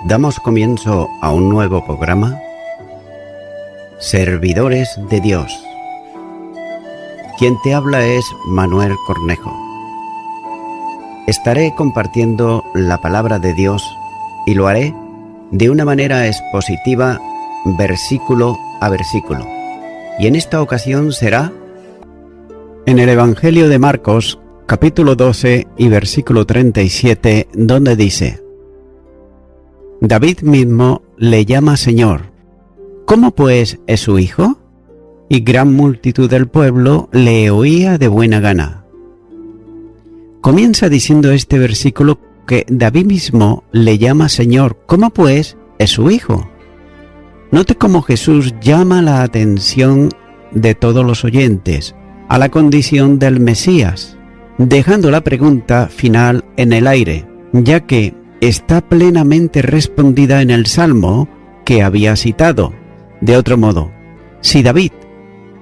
Damos comienzo a un nuevo programa, Servidores de Dios. Quien te habla es Manuel Cornejo. Estaré compartiendo la palabra de Dios y lo haré de una manera expositiva, versículo a versículo. Y en esta ocasión será en el Evangelio de Marcos, capítulo 12 y versículo 37, donde dice: David mismo le llama Señor. ¿Cómo pues es su hijo? Y gran multitud del pueblo le oía de buena gana. Comienza diciendo este versículo que David mismo le llama Señor. ¿Cómo pues es su hijo? Note cómo Jesús llama la atención de todos los oyentes a la condición del Mesías, dejando la pregunta final en el aire, ya que está plenamente respondida en el Salmo que había citado. De otro modo, si David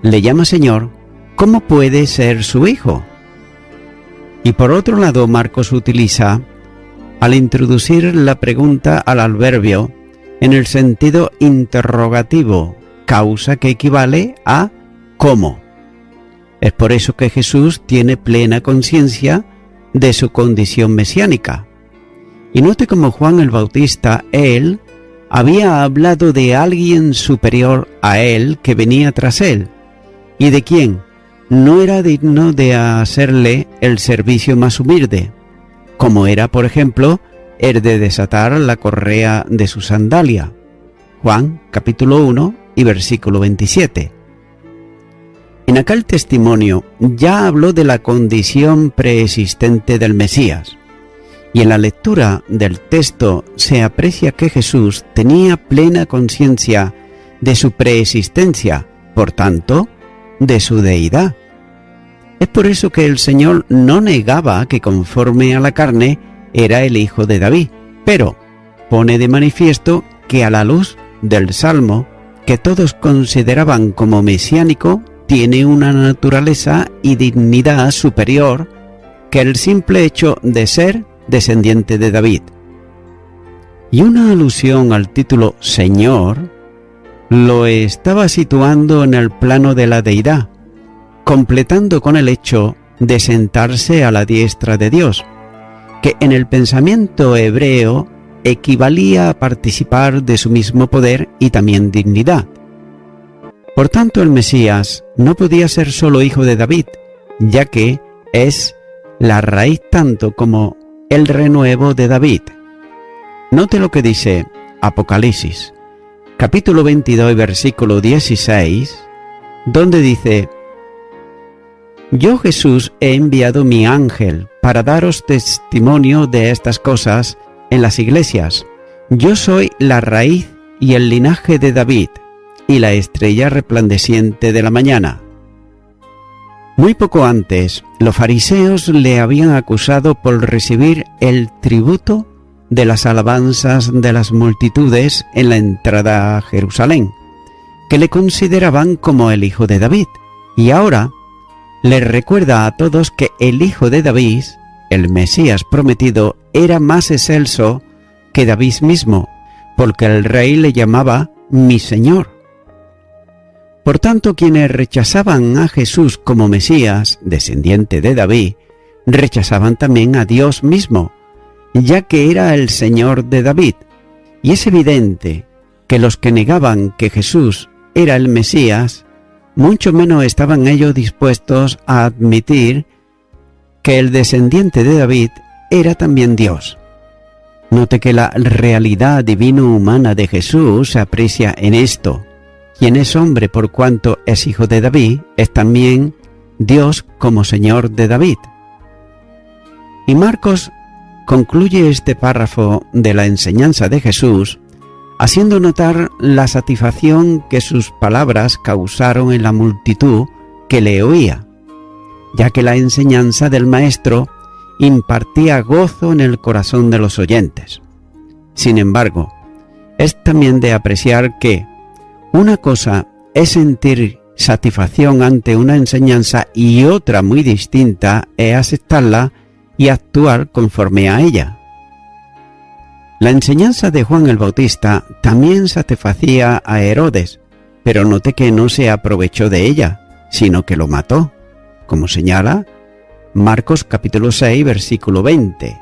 le llama Señor, ¿cómo puede ser su hijo? Y por otro lado, Marcos utiliza, al introducir la pregunta al adverbio, en el sentido interrogativo, causa que equivale a ¿cómo? Es por eso que Jesús tiene plena conciencia de su condición mesiánica. Y note cómo Juan el Bautista, él, había hablado de alguien superior a él que venía tras él, y de quien no era digno de hacerle el servicio más humilde, como era, por ejemplo, el de desatar la correa de su sandalia. Juan, capítulo 1 y versículo 27. En aquel testimonio ya habló de la condición preexistente del Mesías. Y en la lectura del texto se aprecia que Jesús tenía plena conciencia de su preexistencia, por tanto, de su deidad. Es por eso que el Señor no negaba que conforme a la carne era el hijo de David, pero pone de manifiesto que a la luz del Salmo, que todos consideraban como mesiánico, tiene una naturaleza y dignidad superior que el simple hecho de ser descendiente de David. Y una alusión al título Señor lo estaba situando en el plano de la deidad, completando con el hecho de sentarse a la diestra de Dios, que en el pensamiento hebreo equivalía a participar de su mismo poder y también dignidad. Por tanto, el Mesías no podía ser solo hijo de David, ya que es la raíz tanto como el renuevo de David. Note lo que dice Apocalipsis, capítulo 22, versículo 16, donde dice: Yo, Jesús, he enviado mi ángel para daros testimonio de estas cosas en las iglesias. Yo soy la raíz y el linaje de David, y la estrella resplandeciente de la mañana. Muy poco antes, los fariseos le habían acusado por recibir el tributo de las alabanzas de las multitudes en la entrada a Jerusalén, que le consideraban como el hijo de David, y ahora les recuerda a todos que el hijo de David, el Mesías prometido, era más excelso que David mismo, porque el rey le llamaba mi Señor. Por tanto, quienes rechazaban a Jesús como Mesías, descendiente de David, rechazaban también a Dios mismo, ya que era el Señor de David. Y es evidente que los que negaban que Jesús era el Mesías, mucho menos estaban ellos dispuestos a admitir que el descendiente de David era también Dios. Note que la realidad divino-humana de Jesús se aprecia en esto. Quien es hombre por cuanto es hijo de David, es también Dios como Señor de David. Y Marcos concluye este párrafo de la enseñanza de Jesús haciendo notar la satisfacción que sus palabras causaron en la multitud que le oía, ya que la enseñanza del Maestro impartía gozo en el corazón de los oyentes. Sin embargo, es también de apreciar que una cosa es sentir satisfacción ante una enseñanza y otra muy distinta es aceptarla y actuar conforme a ella. La enseñanza de Juan el Bautista también satisfacía a Herodes, pero note que no se aprovechó de ella, sino que lo mató, como señala Marcos capítulo 6, versículo 20.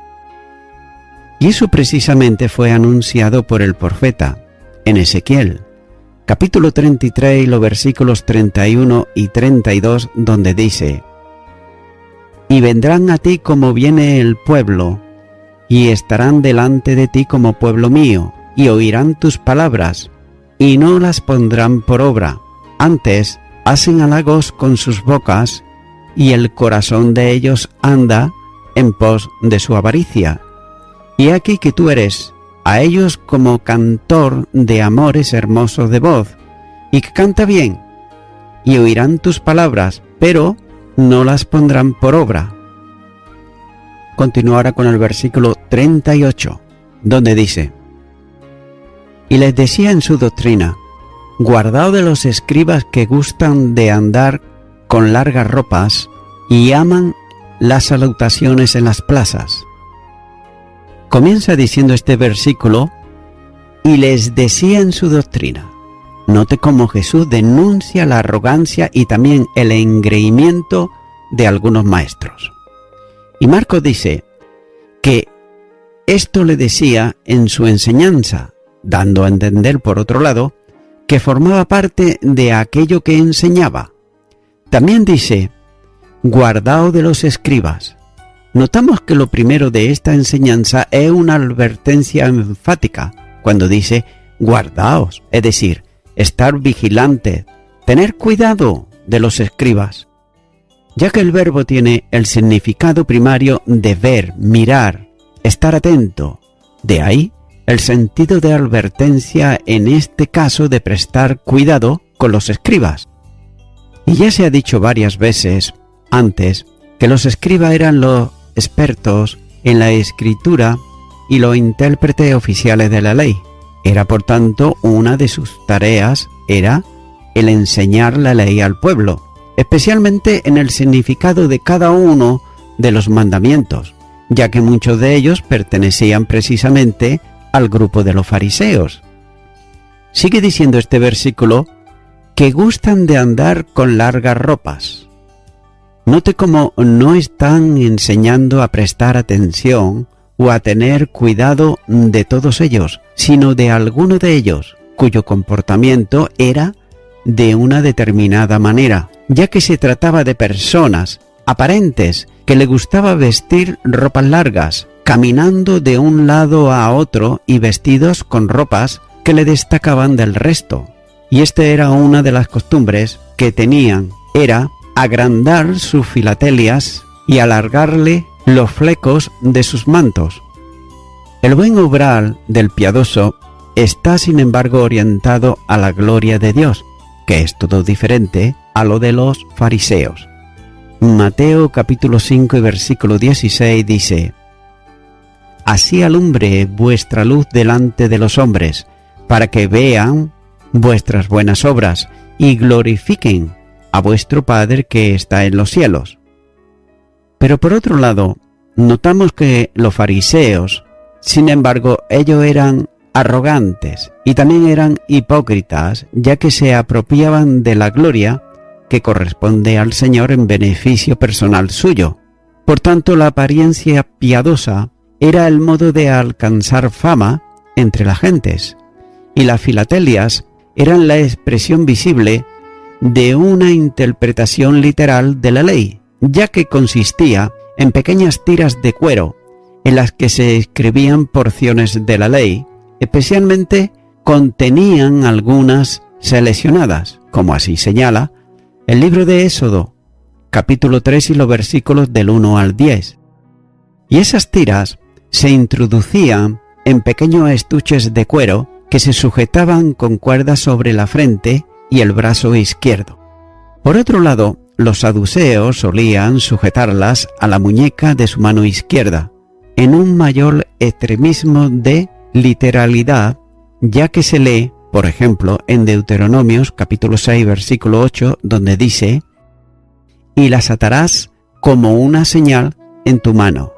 Y eso precisamente fue anunciado por el profeta en Ezequiel, capítulo 33 y los versículos 31 y 32, donde dice: Y vendrán a ti como viene el pueblo, y estarán delante de ti como pueblo mío, y oirán tus palabras, y no las pondrán por obra. Antes hacen halagos con sus bocas, y el corazón de ellos anda en pos de su avaricia. Y aquí que tú eres a ellos como cantor de amores hermosos de voz, y que canta bien, y oirán tus palabras, pero no las pondrán por obra. Continúa ahora con el versículo 38, donde dice: Y les decía en su doctrina: Guardaos de los escribas que gustan de andar con largas ropas y aman las salutaciones en las plazas. Comienza diciendo este versículo: y les decía en su doctrina. Note cómo Jesús denuncia la arrogancia y también el engreimiento de algunos maestros. Y Marcos dice que esto le decía en su enseñanza, dando a entender, por otro lado, que formaba parte de aquello que enseñaba. También dice: guardaos de los escribas. Notamos que lo primero de esta enseñanza es una advertencia enfática, cuando dice guardaos, es decir, estar vigilantes, tener cuidado de los escribas, ya que el verbo tiene el significado primario de ver, mirar, estar atento. De ahí el sentido de advertencia en este caso de prestar cuidado con los escribas. Y ya se ha dicho varias veces antes que los escribas eran los expertos en la escritura y los intérpretes oficiales de la ley. Era por tanto una de sus tareas era el enseñar la ley al pueblo, especialmente en el significado de cada uno de los mandamientos, ya que muchos de ellos pertenecían precisamente al grupo de los fariseos. Sigue diciendo este versículo que gustan de andar con largas ropas. Note cómo no están enseñando a prestar atención o a tener cuidado de todos ellos, sino de alguno de ellos, cuyo comportamiento era de una determinada manera, ya que se trataba de personas aparentes que le gustaba vestir ropas largas, caminando de un lado a otro y vestidos con ropas que le destacaban del resto. Y esta era una de las costumbres que tenían, era agrandar sus filatelias y alargarle los flecos de sus mantos. El buen obrar del piadoso está sin embargo orientado a la gloria de Dios, que es todo diferente a lo de los fariseos. Mateo capítulo 5 y versículo 16 dice: Así alumbre vuestra luz delante de los hombres, para que vean vuestras buenas obras y glorifiquen a vuestro Padre que está en los cielos. Pero por otro lado, notamos que los fariseos, sin embargo, ellos eran arrogantes y también eran hipócritas, ya que se apropiaban de la gloria que corresponde al Señor en beneficio personal suyo. Por tanto, la apariencia piadosa era el modo de alcanzar fama entre las gentes, y las filatelias eran la expresión visible de una interpretación literal de la ley, ya que consistía en pequeñas tiras de cuero en las que se escribían porciones de la ley, especialmente contenían algunas seleccionadas, como así señala el libro de Éxodo, capítulo 3 y los versículos del 1 al 10. Y esas tiras se introducían en pequeños estuches de cuero que se sujetaban con cuerdas sobre la frente y el brazo izquierdo. Por otro lado, los saduceos solían sujetarlas a la muñeca de su mano izquierda, en un mayor extremismo de literalidad, ya que se lee, por ejemplo, en Deuteronomios capítulo 6 versículo 8, donde dice: y las atarás como una señal en tu mano.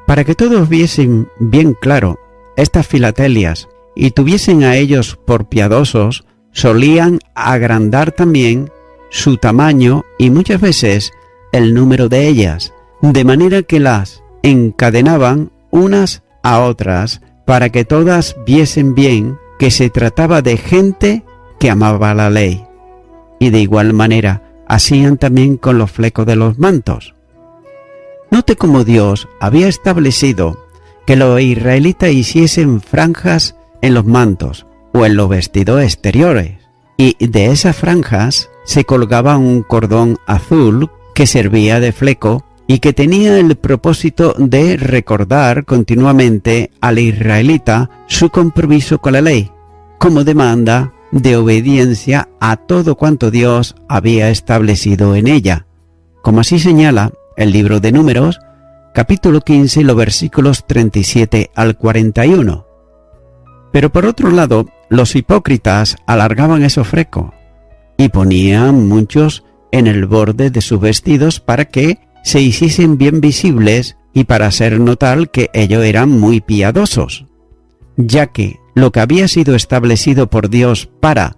Para que todos viesen bien claro estas filatelias y tuviesen a ellos por piadosos, solían agrandar también su tamaño y muchas veces el número de ellas, de manera que las encadenaban unas a otras para que todas viesen bien que se trataba de gente que amaba la ley. Y de igual manera hacían también con los flecos de los mantos. Note cómo Dios había establecido que los israelitas hiciesen franjas en los mantos o en los vestidos exteriores, y de esas franjas se colgaba un cordón azul que servía de fleco y que tenía el propósito de recordar continuamente al israelita su compromiso con la ley, como demanda de obediencia a todo cuanto Dios había establecido en ella, como así señala el libro de Números, capítulo 15, los versículos 37 al 41. Pero por otro lado, los hipócritas alargaban esos flecos y ponían muchos en el borde de sus vestidos para que se hiciesen bien visibles y para hacer notar que ellos eran muy piadosos, ya que lo que había sido establecido por Dios para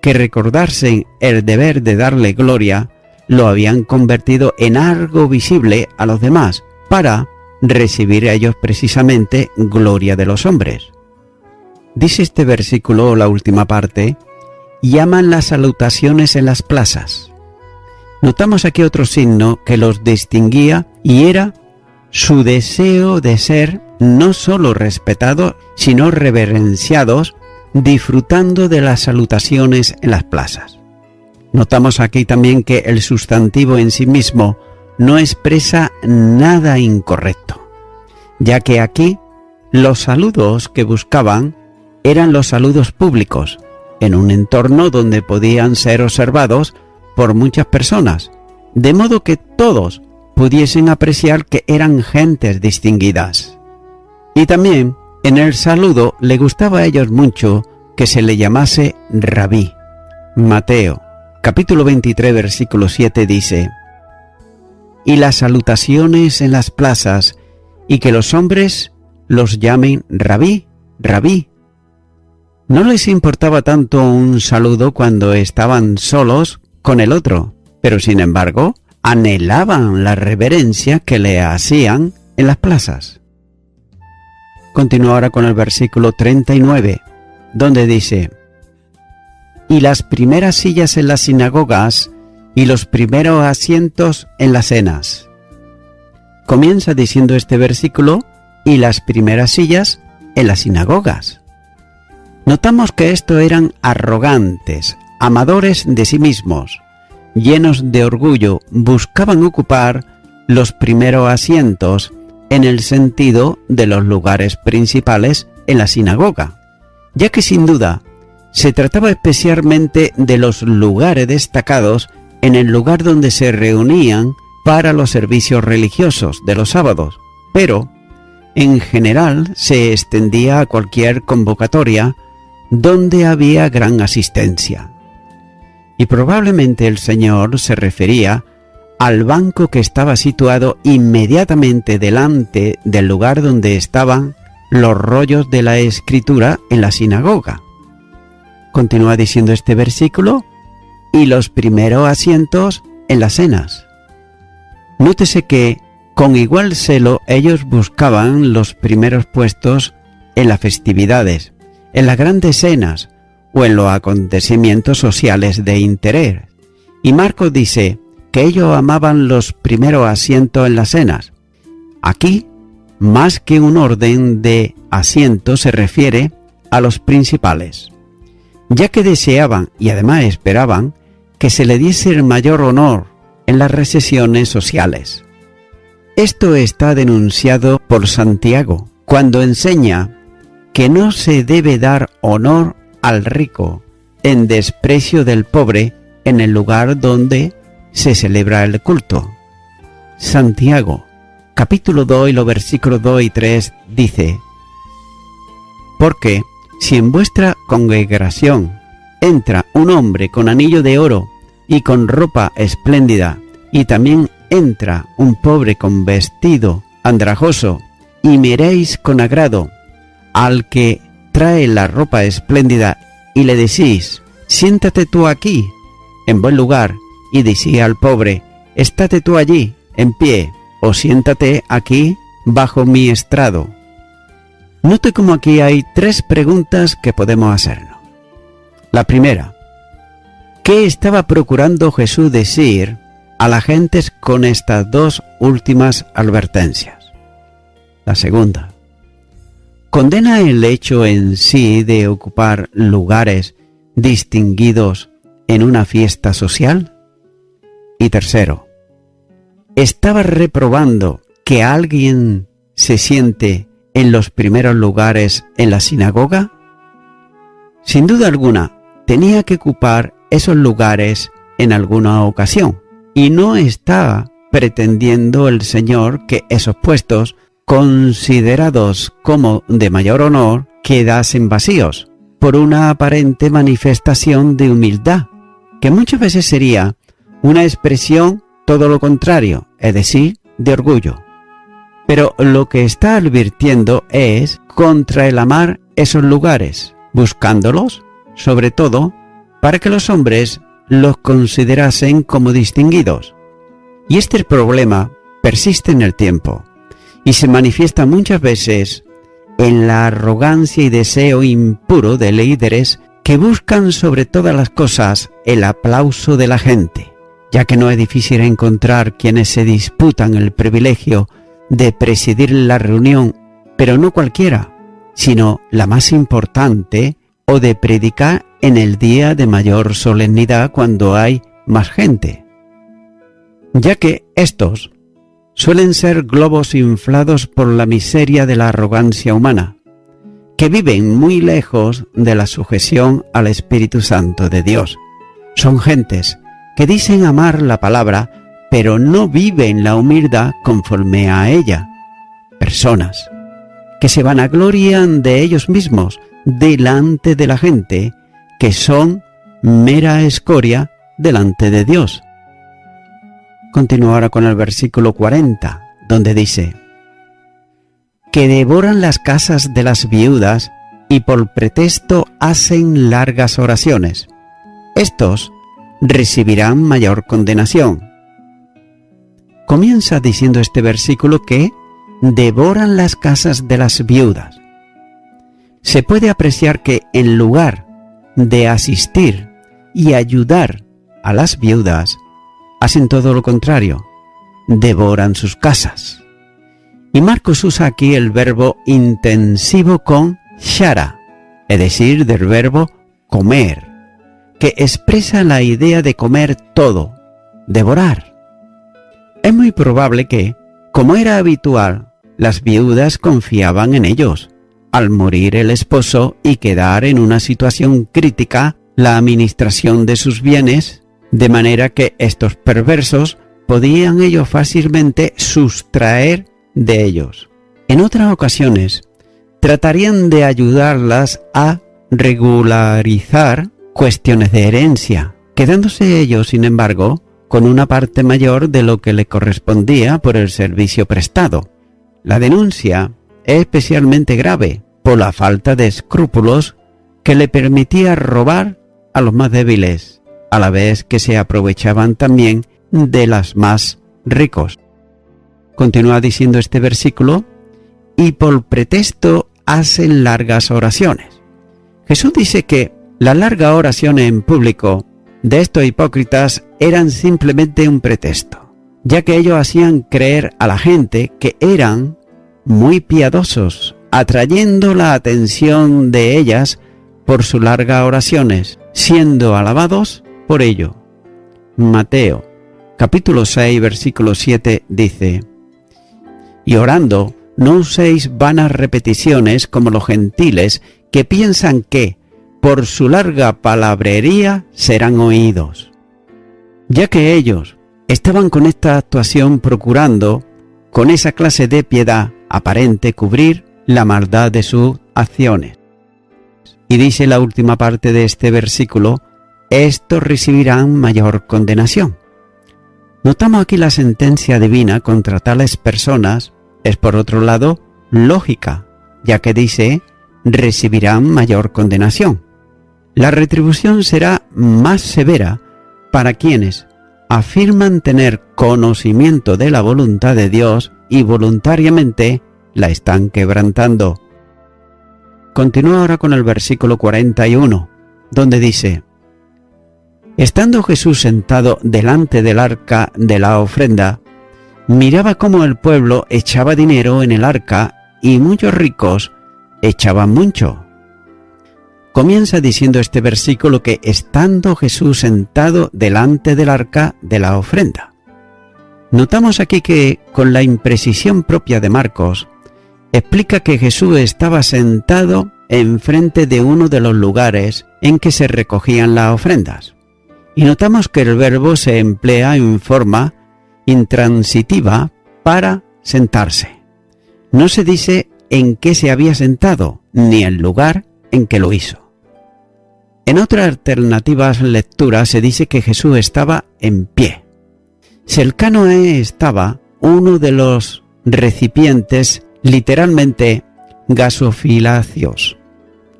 que recordasen el deber de darle gloria, lo habían convertido en algo visible a los demás, para recibir a ellos precisamente gloria de los hombres. Dice este versículo, la última parte, llaman las salutaciones en las plazas. Notamos aquí otro signo que los distinguía y era su deseo de ser no solo respetados, sino reverenciados, disfrutando de las salutaciones en las plazas. Notamos aquí también que el sustantivo en sí mismo no expresa nada incorrecto, ya que aquí los saludos que buscaban eran los saludos públicos, en un entorno donde podían ser observados por muchas personas, de modo que todos pudiesen apreciar que eran gentes distinguidas. Y también en el saludo le gustaba a ellos mucho que se le llamase Rabí. Mateo, capítulo 23, versículo 7 dice: y las salutaciones en las plazas, y que los hombres los llamen Rabí, Rabí. No les importaba tanto un saludo cuando estaban solos con el otro, pero sin embargo anhelaban la reverencia que le hacían en las plazas. Continúa ahora con el versículo 39, donde dice: y las primeras sillas en las sinagogas y los primeros asientos en las cenas. Comienza diciendo este versículo, y las primeras sillas en las sinagogas. Notamos que estos eran arrogantes, amadores de sí mismos, llenos de orgullo, buscaban ocupar los primeros asientos en el sentido de los lugares principales en la sinagoga, ya que sin duda se trataba especialmente de los lugares destacados en el lugar donde se reunían para los servicios religiosos de los sábados, pero en general se extendía a cualquier convocatoria donde había gran asistencia. Y probablemente el Señor se refería al banco que estaba situado inmediatamente delante del lugar donde estaban los rollos de la Escritura en la sinagoga. Continúa diciendo este versículo, y los primeros asientos en las cenas. Nótese que con igual celo ellos buscaban los primeros puestos en las festividades, en las grandes cenas o en los acontecimientos sociales de interés. Y Marcos dice que ellos amaban los primeros asientos en las cenas. Aquí, más que un orden de asientos, se refiere a los principales, ya que deseaban y además esperaban que se le diese el mayor honor en las recepciones sociales. Esto está denunciado por Santiago cuando enseña que no se debe dar honor al rico en desprecio del pobre en el lugar donde se celebra el culto. Santiago, capítulo 2 y los versículos 2 y 3 dice: porque si en vuestra congregación entra un hombre con anillo de oro y con ropa espléndida, y también entra un pobre con vestido andrajoso, y miréis con agrado al que trae la ropa espléndida y le decís: siéntate tú aquí, en buen lugar, y decís al pobre: estate tú allí, en pie, o siéntate aquí, bajo mi estrado. Note cómo aquí hay 3 preguntas que podemos hacernos. La primera: ¿qué estaba procurando Jesús decir a las gentes con estas 2 últimas advertencias? La segunda: ¿condena el hecho en sí de ocupar lugares distinguidos en una fiesta social? Y tercero: ¿estaba reprobando que alguien se siente en los primeros lugares en la sinagoga? Sin duda alguna, tenía que ocupar esos lugares en alguna ocasión, y no estaba pretendiendo el Señor que esos puestos, considerados como de mayor honor, quedasen vacíos por una aparente manifestación de humildad, que muchas veces sería una expresión todo lo contrario, es decir, de orgullo. Pero lo que está advirtiendo es contra el amar esos lugares, buscándolos, sobre todo, para que los hombres los considerasen como distinguidos. Y este problema persiste en el tiempo y se manifiesta muchas veces en la arrogancia y deseo impuro de líderes que buscan sobre todas las cosas el aplauso de la gente, ya que no es difícil encontrar quienes se disputan el privilegio de presidir la reunión, pero no cualquiera, sino la más importante, o de predicar en el día de mayor solemnidad cuando hay más gente, ya que estos suelen ser globos inflados por la miseria de la arrogancia humana, que viven muy lejos de la sujeción al Espíritu Santo de Dios. Son gentes que dicen amar la palabra, pero no viven la humildad conforme a ella. Personas que se vanaglorian de ellos mismos delante de la gente, que son mera escoria delante de Dios. Continúa ahora con el versículo 40, donde dice: que devoran las casas de las viudas y por pretexto hacen largas oraciones. Estos recibirán mayor condenación. Comienza diciendo este versículo que devoran las casas de las viudas. Se puede apreciar que en lugar de asistir y ayudar a las viudas, hacen todo lo contrario, devoran sus casas. Y Marcos usa aquí el verbo intensivo con shara, es decir, del verbo comer, que expresa la idea de comer todo, devorar. Es muy probable que, como era habitual, las viudas confiaban en ellos. Al morir el esposo y quedar en una situación crítica la administración de sus bienes, de manera que estos perversos podían ellos fácilmente sustraer de ellos. En otras ocasiones, tratarían de ayudarlas a regularizar cuestiones de herencia, quedándose ellos, sin embargo, con una parte mayor de lo que le correspondía por el servicio prestado. La denuncia es especialmente grave por la falta de escrúpulos que le permitía robar a los más débiles, a la vez que se aprovechaban también de las más ricos. Continúa diciendo este versículo: y por pretexto hacen largas oraciones. Jesús dice que las largas oraciones en público de estos hipócritas eran simplemente un pretexto, ya que ellos hacían creer a la gente que eran muy piadosos, atrayendo la atención de ellas por sus largas oraciones, siendo alabados por ello. Mateo, capítulo 6, versículo 7 dice: y orando, no uséis vanas repeticiones como los gentiles, que piensan que, por su larga palabrería, serán oídos. Ya que ellos estaban con esta actuación procurando, con esa clase de piedad aparente, cubrir la maldad de sus acciones. Y dice la última parte de este versículo: estos recibirán mayor condenación. Notamos aquí la sentencia divina contra tales personas es, por otro lado, lógica, ya que dice: recibirán mayor condenación. La retribución será más severa para quienes afirman tener conocimiento de la voluntad de Dios y voluntariamente la están quebrantando. Continúa ahora con el versículo 41, donde dice: Estando Jesús sentado delante del arca de la ofrenda, miraba cómo el pueblo echaba dinero en el arca y muchos ricos echaban mucho. Comienza diciendo este versículo que estando Jesús sentado delante del arca de la ofrenda. Notamos aquí que, con la imprecisión propia de Marcos, explica que Jesús estaba sentado enfrente de uno de los lugares en que se recogían las ofrendas. Y notamos que el verbo se emplea en forma intransitiva para sentarse. No se dice en qué se había sentado, ni el lugar en que lo hizo. En otras alternativas lecturas se dice que Jesús estaba en pie. Cercano estaba uno de los recipientes, literalmente gasofilacios,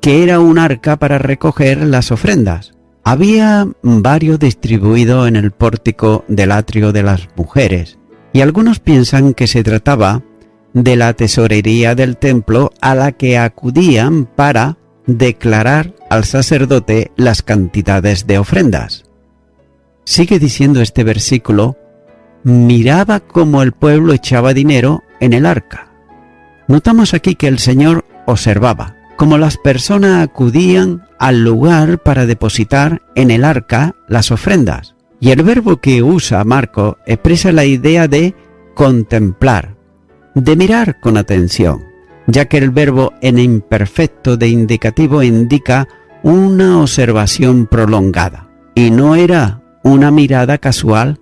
que era un arca para recoger las ofrendas. Había varios distribuidos en el pórtico del atrio de las mujeres, y algunos piensan que se trataba de la tesorería del templo a la que acudían para declarar al sacerdote las cantidades de ofrendas. Sigue diciendo este versículo: miraba cómo el pueblo echaba dinero en el arca. Notamos aquí que el Señor observaba cómo las personas acudían al lugar para depositar en el arca las ofrendas. Y el verbo que usa Marcos expresa la idea de contemplar, de mirar con atención, ya que el verbo en imperfecto de indicativo indica una observación prolongada. Y no era una mirada casual,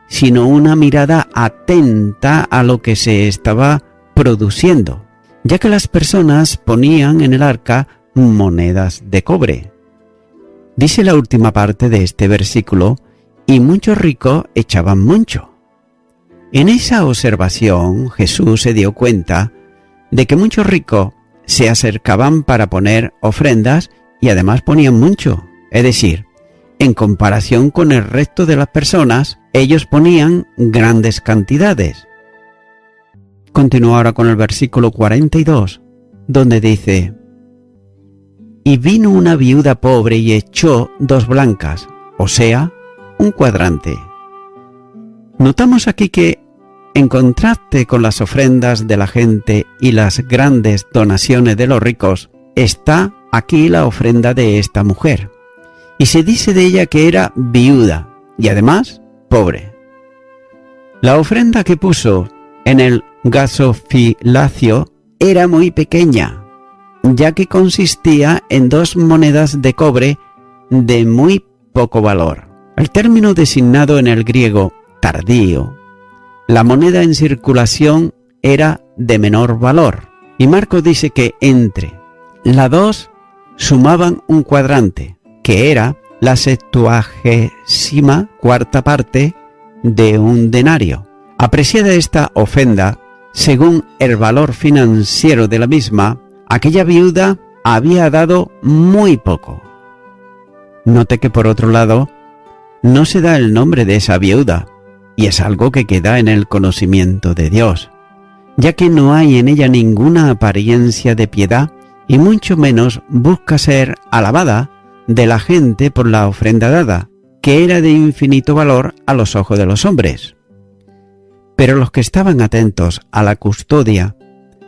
sino una mirada atenta a lo que se estaba produciendo, ya que las personas ponían en el arca monedas de cobre. Dice la última parte de este versículo: y muchos ricos echaban mucho. En esa observación Jesús se dio cuenta de que muchos ricos se acercaban para poner ofrendas y además ponían mucho, es decir, en comparación con el resto de las personas, ellos ponían grandes cantidades. Continúa ahora con el versículo 42, donde dice: y vino una viuda pobre y echó 2 blancas, o sea, un cuadrante. Notamos aquí que, en contraste con las ofrendas de la gente y las grandes donaciones de los ricos, está aquí la ofrenda de esta mujer. Y se dice de ella que era viuda y además pobre. La ofrenda que puso en el gasofilacio era muy pequeña, ya que consistía en 2 monedas de cobre de muy poco valor. El término designado en el griego tardío, la moneda en circulación era de menor valor, y Marcos dice que entre las 2 sumaban un cuadrante, que era la 74ª parte de un denario. Apreciada esta ofrenda, según el valor financiero de la misma, aquella viuda había dado muy poco. Note que por otro lado, no se da el nombre de esa viuda, y es algo que queda en el conocimiento de Dios, ya que no hay en ella ninguna apariencia de piedad y mucho menos busca ser alabada de la gente por la ofrenda dada, que era de infinito valor a los ojos de los hombres. Pero los que estaban atentos a la custodia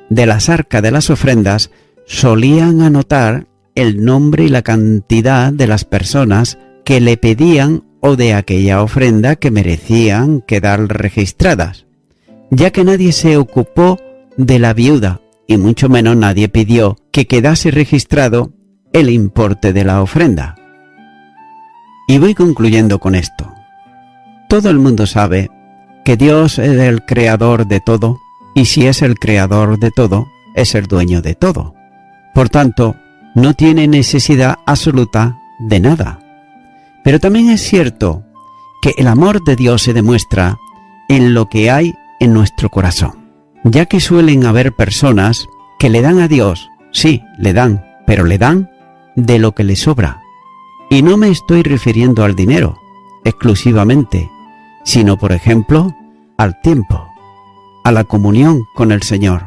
de las arcas de las ofrendas solían anotar el nombre y la cantidad de las personas que le pedían o de aquella ofrenda que merecían quedar registradas, ya que nadie se ocupó de la viuda y mucho menos nadie pidió que quedase registrado el importe de la ofrenda. Y voy concluyendo con esto. Todo el mundo sabe que Dios es el creador de todo, y si es el creador de todo, es el dueño de todo. Por tanto, no tiene necesidad absoluta de nada. Pero también es cierto que el amor de Dios se demuestra en lo que hay en nuestro corazón, ya que suelen haber personas que le dan a Dios Sí, le dan, pero le dan de lo que le sobra. Y no me estoy refiriendo al dinero exclusivamente, sino, por ejemplo, al tiempo, a la comunión con el Señor,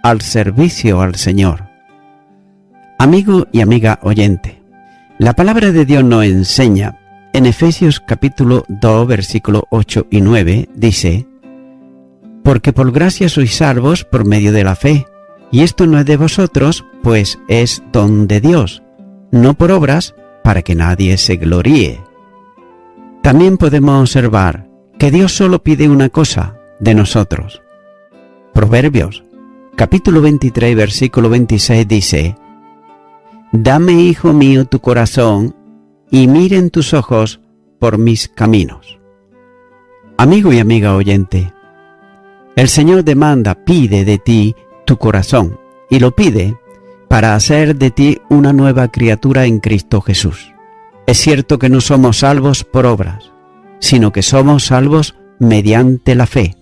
al servicio al Señor. Amigo y amiga oyente, la palabra de Dios nos enseña, en Efesios capítulo 2, versículos 8 y 9, dice: porque por gracia sois salvos por medio de la fe, y esto no es de vosotros, pues es don de Dios, no por obras, para que nadie se gloríe. También podemos observar que Dios solo pide una cosa de nosotros. Proverbios, capítulo 23, versículo 26 dice: dame, hijo mío, tu corazón, y miren tus ojos por mis caminos. Amigo y amiga oyente, el Señor demanda, pide de ti tu corazón, y lo pide para hacer de ti una nueva criatura en Cristo Jesús. Es cierto que no somos salvos por obras, sino que somos salvos mediante la fe.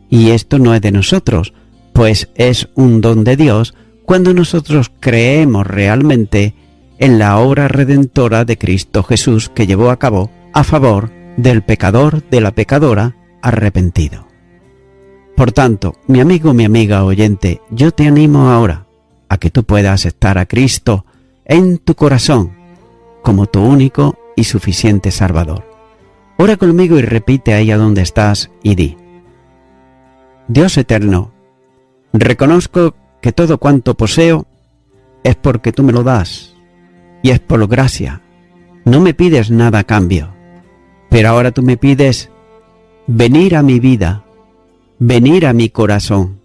Y esto no es de nosotros, pues es un don de Dios cuando nosotros creemos realmente en la obra redentora de Cristo Jesús que llevó a cabo a favor del pecador, de la pecadora, arrepentido. Por tanto, mi amigo, mi amiga oyente, yo te animo ahora a que tú puedas aceptar a Cristo en tu corazón como tu único y suficiente Salvador. Ora conmigo y repite ahí a donde estás y di: Dios eterno, reconozco que todo cuanto poseo es porque tú me lo das y es por gracia. No me pides nada a cambio, pero ahora tú me pides venir a mi vida, venir a mi corazón.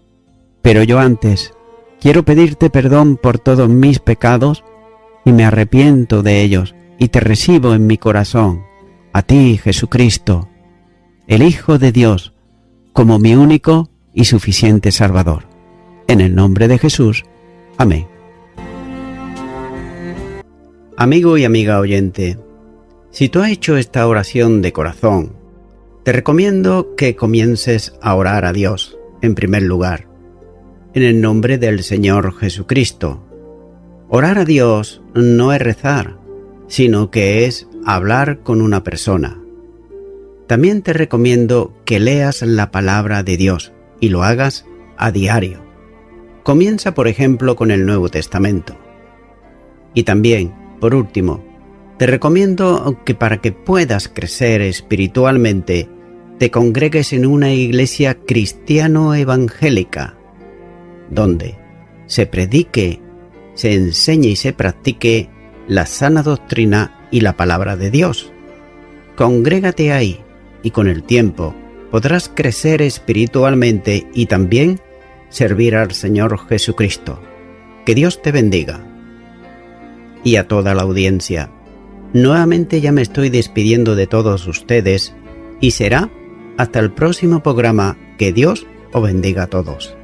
Pero yo antes quiero pedirte perdón por todos mis pecados y me arrepiento de ellos y te recibo en mi corazón, a ti, Jesucristo, el Hijo de Dios, como mi único y suficiente Salvador. En el nombre de Jesús. Amén. Amigo y amiga oyente, si tú has hecho esta oración de corazón, te recomiendo que comiences a orar a Dios, en primer lugar, en el nombre del Señor Jesucristo. Orar a Dios no es rezar, sino que es hablar con una persona. También te recomiendo que leas la palabra de Dios y lo hagas a diario. Comienza, por ejemplo, con el Nuevo Testamento. Y también, por último, te recomiendo que para que puedas crecer espiritualmente, te congregues en una iglesia cristiano-evangélica, donde se predique, se enseñe y se practique la sana doctrina y la palabra de Dios. Congrégate ahí y con el tiempo podrás crecer espiritualmente y también servir al Señor Jesucristo. Que Dios te bendiga. Y a toda la audiencia, nuevamente ya me estoy despidiendo de todos ustedes y será hasta el próximo programa. Que Dios os bendiga a todos.